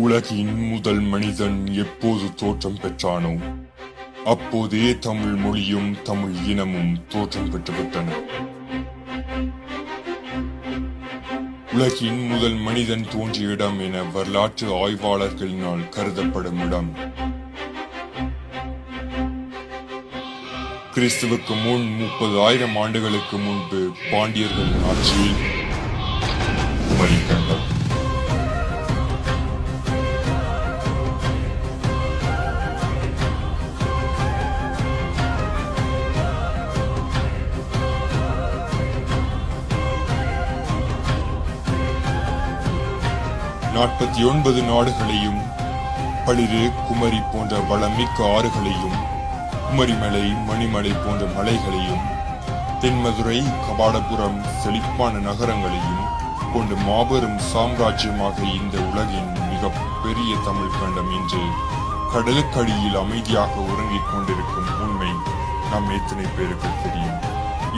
உலகின் முதல் மனிதன் எப்போது தோற்றம் பெற்றானோ அப்போதே தமிழ் மொழியும் தமிழ் இனமும் தோற்றம் பெற்றுவிட்டன. உலகின் முதல் மனிதன் தோன்றிய இடம் என வரலாற்று ஆய்வாளர்களினால் கருதப்படும் இடம் கிறிஸ்துவுக்கு முன் 30,000 ஆண்டுகளுக்கு முன்பு பாண்டியர்களின் ஆட்சியில் குமரிக்கண்டம். நாற்பத்தி 49 நாடுகளையும் பளிரு குமரி போன்ற வளமிக்க ஆறுகளையும் குமரிமலை மணிமலை போன்ற மலைகளையும் தென்மதுரை கபாடபுரம் செழிப்பான நகரங்களையும் கொண்டு மாபெரும் சாம்ராஜ்யமாக இந்த உலகின் மிக பெரிய தமிழ் கண்டம் இன்று கடலுக்கடியில் அமைதியாக உறங்கிக் கொண்டிருக்கும் உண்மை நம் எத்தனை பேருக்கு தெரியும்?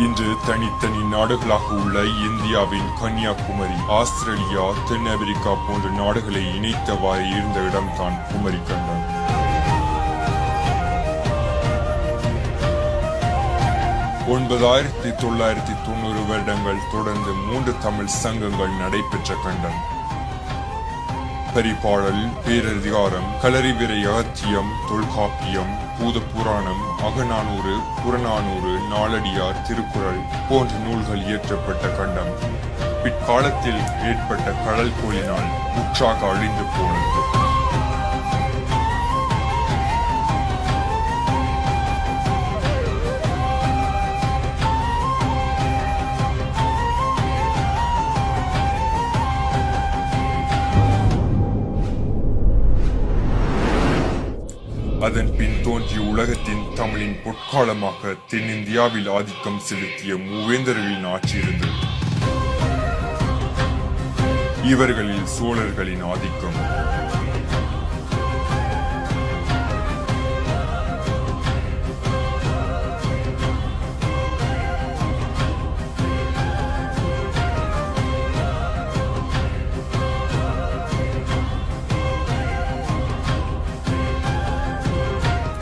இன்று தனித்தனி நாடுகளாக உள்ள இந்தியாவின் கன்னியாகுமரி, ஆஸ்திரேலியா, தென் அமெரிக்கா போன்ற நாடுகளை இணைத்தவாறு இருந்த இடம்தான் குமரி கண்டம். (9,990) வருடங்கள் தொடர்ந்து 3 தமிழ் சங்கங்கள் நடைபெற்ற கண்டம். பரிபாடல், பேரதிகாரம், களரிவிரை அகத்தியம், தொல்காப்பியம், பூத புராணம், அகநானூறு, புறநானூறு, நாலடியார், திருக்குறள் போன்ற நூல்கள் இயற்றப்பட்ட கண்டம் பிற்காலத்தில் ஏற்பட்ட கடல் கோளினால் முற்றாக அழிந்து போனது. அதன் பின் தோன்றிய உலகத்தின் தமிழின் பொற்காலமாக தென்னிந்தியாவில் ஆதிக்கம் செலுத்திய மூவேந்தர்களின் ஆட்சி இருந்தது. இவர்களில் சோழர்களின் ஆதிக்கம்,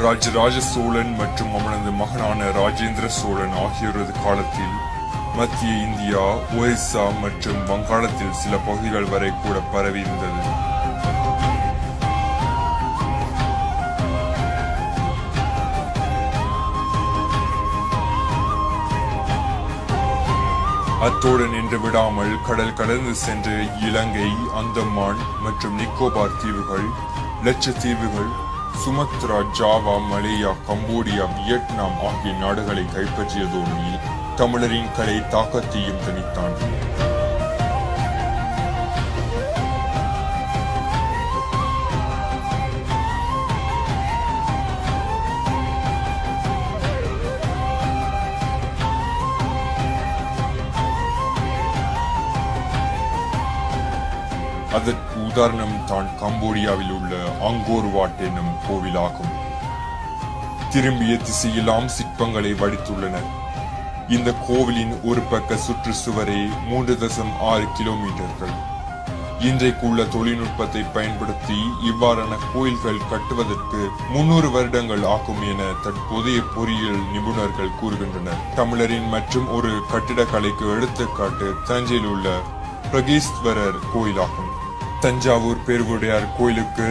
ராஜராஜ சோழன் மற்றும் அவனது மகனான ராஜேந்திர சோழன் ஆகியோரது காலத்தில் மத்திய இந்தியா, ஒரிசா மற்றும் வங்காளத்தில் சில பகுதிகள் வரை கூட பரவி இருந்தது. அத்தோடு நின்று விடாமல் கடல் கடந்து சென்று இலங்கை, அந்தமான் மற்றும் நிக்கோபார் தீவுகள், லட்சத்தீவுகள், Sumatra, Java, Malaya, Cambodia, Vietnam ஆகிய நாடுகளை கைப்பற்றியதோடு தமிழரின் கலை தாக்கத்தையும் தணித்தான். அதற்கு உதாரணம் தான் கம்போடியாவில் உள்ள அங்கோர் வாட் என்னும் கோவிலாகும். திரும்பிய திசையெல்லாம் சிற்பங்களை வடித்துள்ளனர். இந்த கோவிலின் ஒரு பக்க சுற்றுச்சுவரே 3.6 கிலோமீட்டர்கள். இன்றைக்குள்ள தொழில்நுட்பத்தை பயன்படுத்தி இவ்வாறான கோயில்கள் கட்டுவதற்கு 300 வருடங்கள் ஆகும் என தற்போதைய பொறியியல் நிபுணர்கள் கூறுகின்றனர். தமிழரின் மற்றும் ஒரு கட்டிடக்கலைக்கு எடுத்துக்காட்டு தஞ்சையில் உள்ள பிரகீஸ்வரர் கோயிலாகும். தஞ்சாவூர் பெருவுடையார் கோயிலுக்கு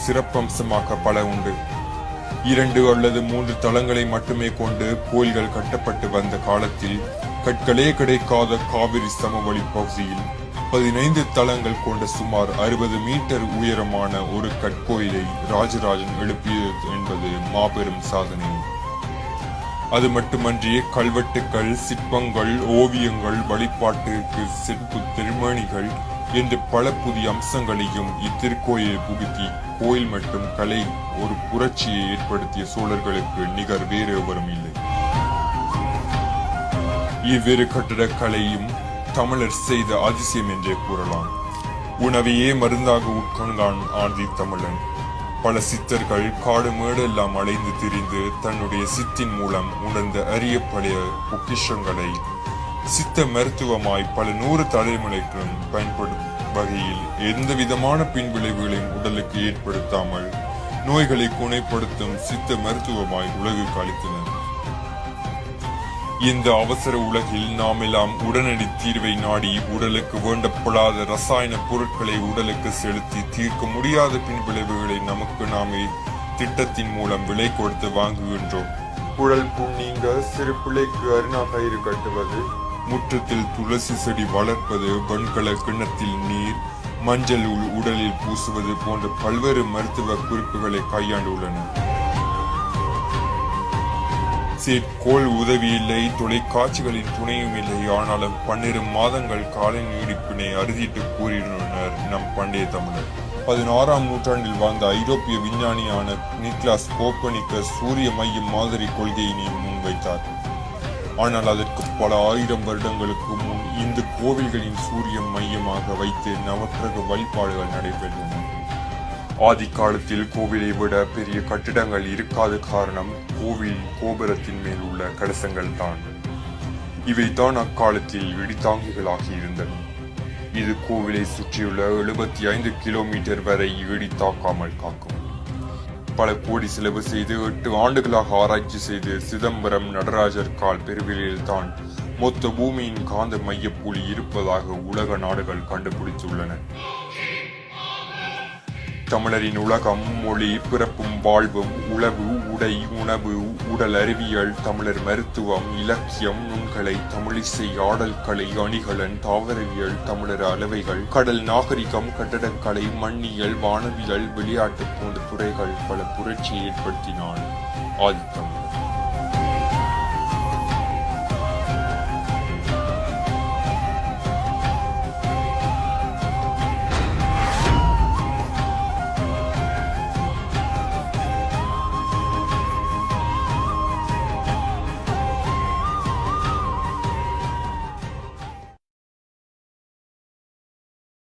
சிறப்பம்சமாக பல உண்டு. 2 அல்லது 3 தளங்களை மட்டுமே கொண்டு கோயில்கள் கட்டப்பட்டு வந்த காலத்தில் கற்களே கிடைக்காத காவிரி சமவெளி பகுதியில் 15 தளங்கள் கொண்ட சுமார் 60 மீட்டர் உயரமான ஒரு கற்கோயிலை ராஜராஜன் எழுப்பியது என்பது மாபெரும் சாதனை. அது மட்டுமன்றி கல்வெட்டுக்கள், சிற்பங்கள், ஓவியங்கள், வழிபாட்டுக்கு செப்பு திருமணிகள் என்று பல புதிய அம்சங்களையும் இத்திருக்கோயிலை புகுத்தி கோயில் மற்றும் கலை ஒரு புரட்சியை ஏற்படுத்திய சோழர்களுக்கு நிகர் வேறு எவரும் இல்லை. இவ்விரு கட்டிடக்கலையும் தமிழர் செய்த அதிசயம் என்றே கூறலாம். உணவையே மருந்தாக உட்கொண்டான் ஆதி தமிழன். பல சித்தர்கள் காடு மேடு எல்லாம் அலைந்து திரிந்து தன்னுடைய சித்தின் மூலம் உணர்ந்த அரிய பழைய பொக்கிஷங்களை சித்த மருத்துவமாய் பல 100 தலைமுறைகளும் வகையில் எந்த விதமான பின்விளைவுகளையும் உடலுக்கு ஏற்படுத்தாமல் நோய்களை குணப்படுத்தும் சித்த மருத்துவமாய் உலகுக்கு அளித்தனர். இந்த அவசர உலகில் நாம் எல்லாம் உடனடி தீர்வை நாடி உடலுக்கு வேண்டப்படாத ரசாயன பொருட்களை உடலுக்கு செலுத்தி தீர்க்க முடியாத பின்விளைவுகளை நமக்கு நாமே திட்டத்தின் மூலம் விலை கொடுத்து வாங்குகின்றோம். குழல் புண்ணீங்க, சிறு பிள்ளைக்கு அருணாகயிறு கட்டுவது, முற்றத்தில் துளசி செடி வளர்ப்பது, வெண்கல கிண்ணத்தில் நீர், மஞ்சள் உடலில் பூசுவது போன்ற பல்வேறு மருத்துவ குறிப்புகளை கையாண்டுள்ளனர். செயற்கோள் உதவி இல்லை, தொலைக்காட்சிகளின் துணையும் இல்லை. ஆனாலும் 12 மாதங்கள் கால நீடிப்பினை அறுதிட்டு கூறியுள்ளனர் நம் பண்டைய தமிழர். 16ஆம் நூற்றாண்டில் வாழ்ந்த ஐரோப்பிய விஞ்ஞானியான நிக்லாஸ் கோப்பர்னிக்கஸ் சூரிய மைய மாதிரி கொள்கையினை முன்வைத்தார். ஆனால் அதற்கு பல ஆயிரம் வருடங்களுக்கு முன் இந்த கோவில்களின் சூரிய மையமாக வைத்து நவக்கிரக வழிபாடுகள் நடைபெற்றன. ஆதி காலத்தில் கோவிலை விட பெரிய கட்டிடங்கள் இருக்காத காரணம் கோவில் கோபுரத்தின் மேல் உள்ள கலசங்கள் தான். இவைதான் அக்காலத்தில் இடித்தாங்கிகளாகி இருந்தன. இது கோவிலை சுற்றியுள்ள 75 கிலோமீட்டர் வரை இடி தாக்காமல் காக்கும். பல கோடி செலவு செய்து 8 ஆண்டுகளாக ஆராய்ச்சி செய்து சிதம்பரம் நடராஜர் கால் பெருவிலையில் தான் மொத்த பூமியின் காந்த மையப்புள்ளி இருப்பதாக உலக நாடுகள் கண்டுபிடித்துள்ளன. தமிழரின் உலகம், மொழி, பிறப்பும் வாழ்வும், உளவு, உடை, உணவு, உடல் அறிவியல், தமிழர் மருத்துவம், இலக்கியம், நுண்கலை, தமிழிசை, ஆடல் கலை, அணிகலன், தாவரவியல், தமிழர் அளவைகள், கடல் நாகரிகம், கட்டடக்கலை, மண்ணியல், வானவியல், விளையாட்டு போன்ற துறைகள் பல புரட்சியை ஏற்படுத்தினான் ஆதித்தமிழர்.